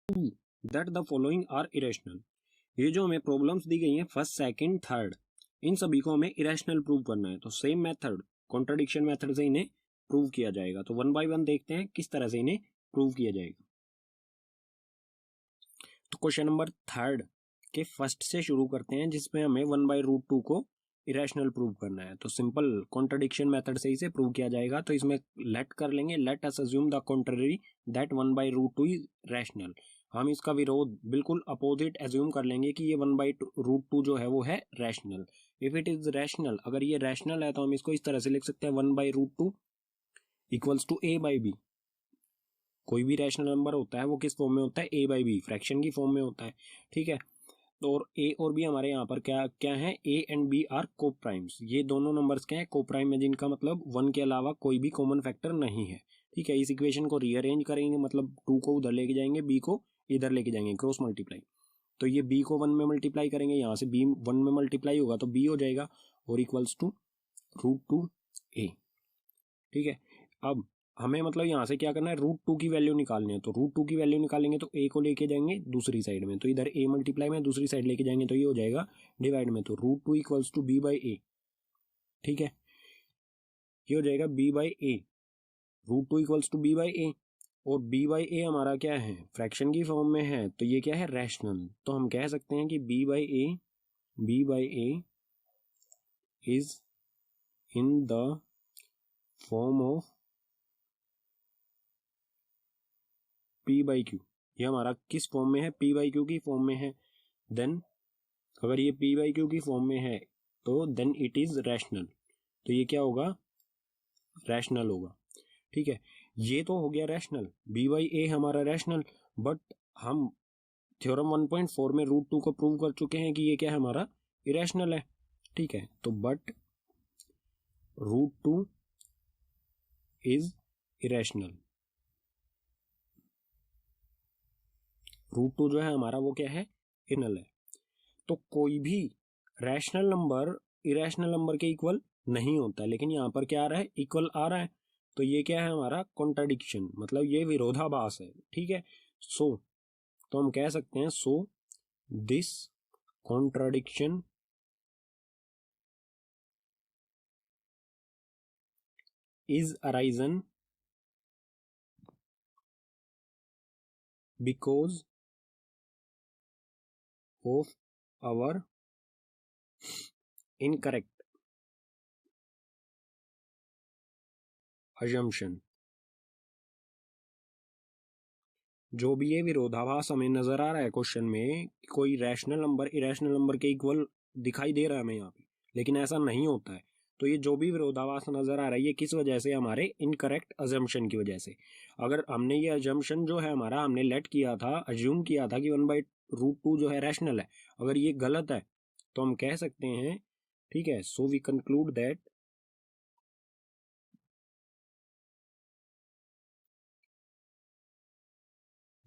That the following are irrational. ये जो हमें प्रॉब्लम्स दी गई हैं फर्स्ट सेकंड थर्ड, इन सभी को हमें इरेशनल प्रूव करना है। तो सेम मेथड कॉन्ट्रडिक्शन मेथड से इन्हें प्रूव किया जाएगा। तो वन बाय वन देखते हैं किस तरह से इन्हें प्रूव किया जाएगा। तो क्वेश्चन नंबर थर्ड के फर्स्ट से शुरू करते हैं, जिसमें हमें 1/√2 को इरेशनल प्रूव करना है। तो सिंपल कॉन्ट्रडिक्शन मेथड से इसे प्रूव किया जाएगा। तो इसमें लेट कर लेंगे, let us assume the contrary that 1/√2 is rational. हम इसका विरोध बिल्कुल अपोजिट एज्यूम कर लेंगे कि ये 1/√2 जो है वो है rational. If it is rational, अगर ये रैशनल है तो हम इसको इस तरह से लिख सकते हैं 1/√2 इक्वल्स टू a/b। कोई भी रैशनल नंबर होता है वो किस फॉर्म में होता है, a/b, फ्रैक्शन की फॉर्म में होता है। ठीक है, तो और a और b हमारे यहाँ पर क्या क्या है, a एंड b आर को प्राइम्स। ये दोनों नंबर्स क्या है, को प्राइम में, जिनका मतलब 1 के अलावा कोई भी कॉमन फैक्टर नहीं है। ठीक है, इस इक्वेशन को रीअरेंज करेंगे, मतलब 2 को उधर लेके जाएंगे, b को इधर लेके जाएंगे, क्रॉस मल्टीप्लाई। तो ये b को 1 में मल्टीप्लाई करेंगे, यहाँ से b 1 में मल्टीप्लाई होगा तो b हो जाएगा, और इक्वल्स टू √2a। ठीक है, अब हमें मतलब यहाँ से क्या करना है, √2 की वैल्यू निकालनी है। तो √2 की वैल्यू निकालेंगे तो a को लेके जाएंगे दूसरी साइड में, तो इधर a मल्टीप्लाई में दूसरी साइड लेके जाएंगे तो ये हो जाएगा डिवाइड में, तो √2 इक्वल्स टू b/a। ठीक है, ये हो जाएगा b/a, √2 इक्वल्स टू b/a, और b/a हमारा क्या है, फ्रैक्शन की फॉर्म में है, तो ये क्या है, रैशनल। तो हम कह सकते हैं कि b/a is in the form of p/q। ये हमारा किस फॉर्म में है, p/q की फॉर्म में है। देन अगर ये p/q की फॉर्म में है तो देन इट इज रैशनल। तो ये क्या होगा, रैशनल होगा। ठीक है, ये तो हो गया रैशनल, b/a हमारा रैशनल। बट हम थ्योरम 1.4 में √2 को प्रूव कर चुके हैं कि ये क्या है, हमारा इरेशनल है। ठीक है, तो बट √2 इज इरेशनल। √2 जो है हमारा वो क्या है, इरेशनल है। तो कोई भी रैशनल नंबर इरेशनल नंबर के इक्वल नहीं होता है, लेकिन यहाँ पर क्या आ रहा है, इक्वल आ रहा है। तो ये क्या है, हमारा कॉन्ट्रडिक्शन, मतलब ये विरोधाभास है। ठीक है, सो तो हम कह सकते हैं so this contradiction is arisen because of our incorrect assumption। जो भी ये विरोधाभास हमें नजर आ रहा है क्वेश्चन में, कोई रैशनल नंबर इरेशनल नंबर के इक्वल दिखाई दे रहा है हमें यहाँ पे, लेकिन ऐसा नहीं होता है। तो ये जो भी विरोधाभास नजर आ रहा है ये किस वजह से, हमारे इनकरेक्ट अजम्पशन की वजह से। अगर हमने ये अजम्पशन जो है हमारा, हमने लेट किया था, अज्यूम किया था कि 1/√2 जो है रैशनल है, अगर ये गलत है तो हम कह सकते हैं, ठीक है, सो वी कंक्लूड दैट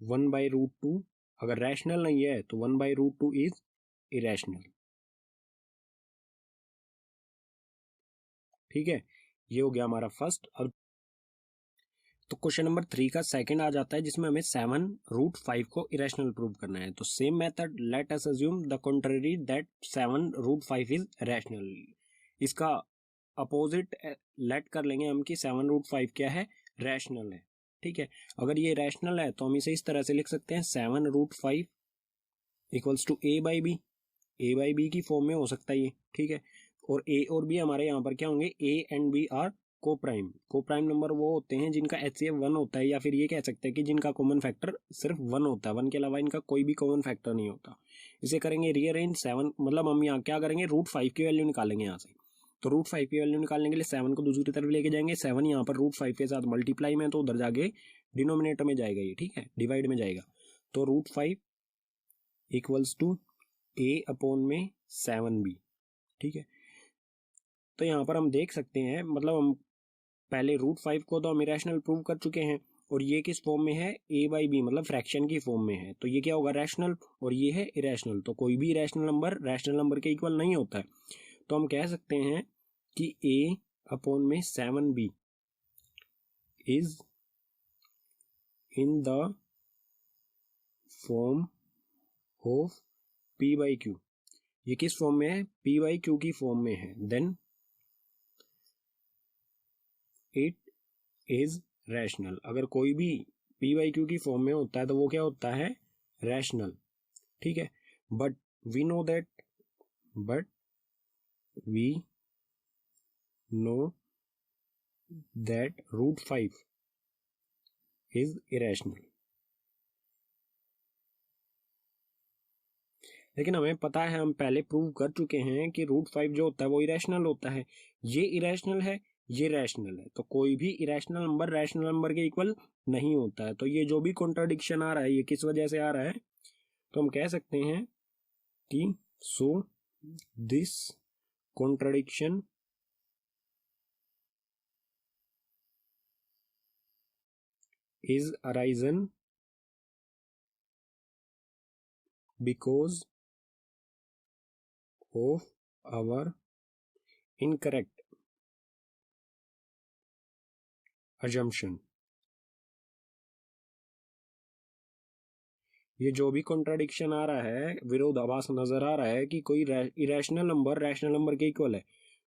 1/√2 अगर रैशनल नहीं है तो 1/√2 इज इरेशनल। ठीक है, ये हो गया हमारा फर्स्ट। अब तो क्वेश्चन नंबर 3 का सेकंड आ जाता है, जिसमें हमें 7√5 को इरेशनल प्रूव करना है। तो same method, let us assume the contrary that 7√5 is rational. इसका अपोजिट लेट कर लेंगे हम कि 7√5 क्या है, रैशनल है। ठीक है, अगर ये रैशनल है तो हम इसे इस तरह से लिख सकते हैं 7√5 इक्वल्स टू a/b। a/b की फॉर्म में हो सकता है ये। ठीक है, और a और b हमारे यहाँ पर क्या होंगे, a एंड b आर को प्राइम। को प्राइम नंबर वो होते हैं जिनका HCF 1 होता है, या फिर ये कह सकते हैं कि जिनका कॉमन फैक्टर सिर्फ 1 होता है, 1 के अलावा इनका कोई भी कॉमन फैक्टर नहीं होता। इसे करेंगे रीअरेंज 7, मतलब हम यहाँ क्या करेंगे, √5 की वैल्यू निकालेंगे यहाँ से। तो √5 की वैल्यू निकालने के लिए 7 को दूसरी तरफ लेके जाएंगे, 7 यहाँ पर √5 के साथ मल्टीप्लाई में, तो उधर जाके डिनोमिनेटर में जाएगा ये। ठीक है, डिवाइड में जाएगा, तो √5 इक्वल्स टू a/7b। ठीक है, तो यहाँ पर हम देख सकते हैं, मतलब हम पहले √5 को तो हम इरेशनल प्रूव कर चुके हैं, और ये किस फॉर्म में है, a/b, मतलब फ्रैक्शन की फॉर्म में है। तो ये क्या होगा, रैशनल, और ये है इरेशनल। तो कोई भी रैशनल नंबर के इक्वल नहीं होता है। तो हम कह सकते हैं कि a/7b is in the form of P by Q, ये किस फॉर्म में है, पी बाई क्यू की फॉर्म में है, देन इट इज रैशनल। अगर कोई भी पी बाई क्यू की फॉर्म में होता है तो वो क्या होता है, रैशनल। ठीक है, but we know that root 5 is irrational. लेकिन हमें पता है, हम पहले प्रूव कर चुके हैं कि रूट 5 जो होता है वो इरेशनल होता है। ये इरेशनल है, ये रैशनल है, तो कोई भी इरेशनल नंबर रैशनल नंबर के इक्वल नहीं होता है। तो ये जो भी कॉन्ट्राडिक्शन आ रहा है ये किस वजह से आ रहा है, तो हम कह सकते हैं कि so this contradiction is arisen because of our incorrect assumption। ये जो भी कॉन्ट्राडिक्शन आ रहा है, विरोधाभास नजर आ रहा है कि कोई इरेशनल नंबर रैशनल नंबर के इक्वल है,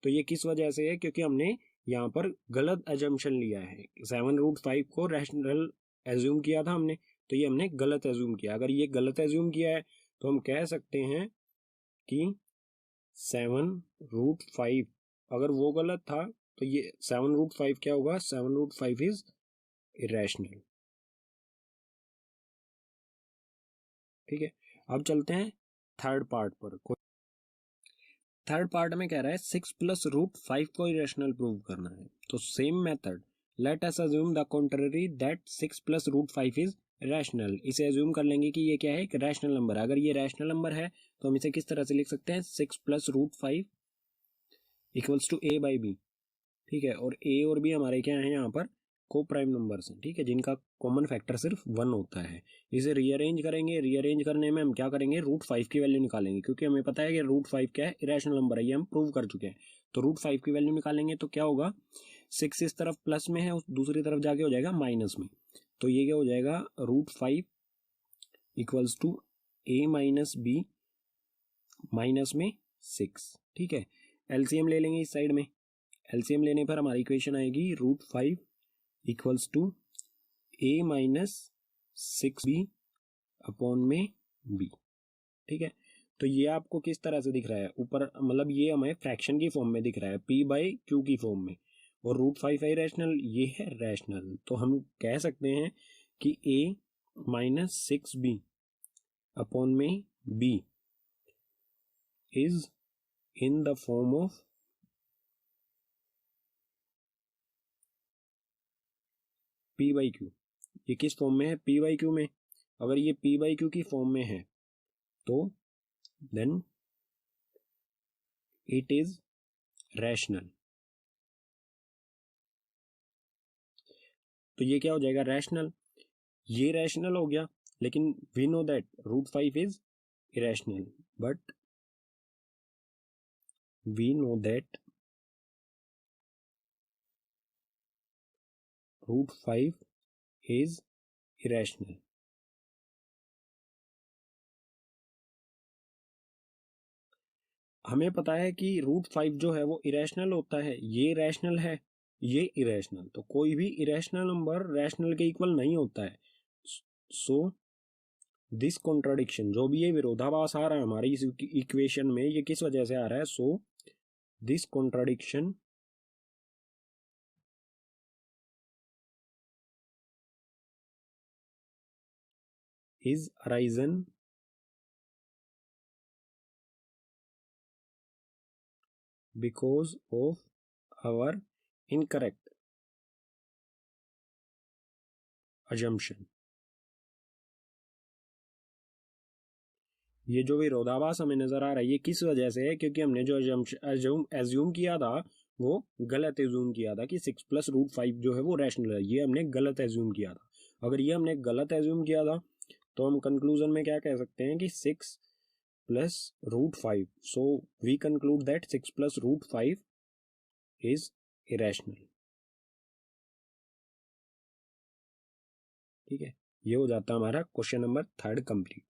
तो ये किस वजह से है, क्योंकि हमने यहाँ पर गलत एजम्पशन लिया है। 7√5 को रैशनल एज्यूम किया था हमने, तो ये हमने गलत एज्यूम किया। अगर ये गलत एज्यूम किया है तो हम कह सकते हैं कि 7√5 अगर वो गलत था तो ये 7√5 क्या होगा, 7√5 इज इरेशनल। ठीक है, अब चलते हैं थर्ड पार्ट पर। थर्ड पार्ट में कह रहा है 6+√5 को इरेशनल प्रूव करना है। तो same method, let us assume the contrary that 6+√5 is rational. इसे अज्यूम कर लेंगे कि ये क्या है, एक रैशनल नंबर है। अगर ये रैशनल नंबर है तो हम इसे किस तरह से लिख सकते हैं, 6+√5 equals to a by B. ठीक है, और a और b हमारे क्या है यहाँ पर, को प्राइम नंबर्स हैं। ठीक है, जिनका कॉमन फैक्टर सिर्फ 1 होता है। इसे रीअरेंज करेंगे, रीअरेंज करने में हम क्या करेंगे, √5 की वैल्यू निकालेंगे, क्योंकि हमें पता है कि √5 क्या है, इरेशनल नंबर है, ये हम प्रूव कर चुके हैं। तो √5 की वैल्यू निकालेंगे तो क्या होगा, 6 इस तरफ प्लस में है, उस दूसरी तरफ जाके हो जाएगा माइनस में। तो ये क्या हो जाएगा, √5 equals to a minus B minus में 6। ठीक है, एलसीएम ले लेंगे इस साइड में। एलसीएम लेने पर हमारी इक्वेशन आएगी √5 equals to a minus 6b upon में b। ठीक है, तो ये आपको किस तरह से दिख रहा है, ऊपर मतलब ये हमें फ्रैक्शन की फॉर्म में दिख रहा है, p बाई क्यू की फॉर्म में, और √5 है रैशनल, ये है रैशनल। तो हम कह सकते हैं कि a माइनस 6b अपॉन में b is in the form of p by Q. ये किस फॉर्म में है, p बाई क्यू में। अगर ये p बाई क्यू की फॉर्म में है तो देन इट इज रैशनल। तो ये क्या हो जाएगा, रैशनल। ये रैशनल हो गया, लेकिन we know that √5 is irrational, but we know that √5 is irrational. हमें पता है कि √5 जो है वो इरेशनल होता है, ये रैशनल है, ये इरेशनल। तो कोई भी इरेशनल नंबर रैशनल के इक्वल नहीं होता है। सो दिस कॉन्ट्राडिक्शन, जो भी ये विरोधाभास आ रहा है हमारी इस इक्वेशन में, ये किस वजह से आ रहा है, so this contradiction is arisen because of our incorrect assumption। ये जो विरोधाभास हमें नजर आ रहा है ये किस वजह से है, क्योंकि हमने जो एज्यूम किया था वो गलत एज्यूम किया था कि 6+√5 जो है वो रैशनल है। ये हमने गलत एज्यूम किया था। अगर ये हमने गलत एज्यूम किया था तो हम कंक्लूजन में क्या कह सकते हैं कि 6+√5, so we conclude that 6+√5 is irrational. ठीक है, ये हो जाता है हमारा क्वेश्चन नंबर 3 कंप्लीट।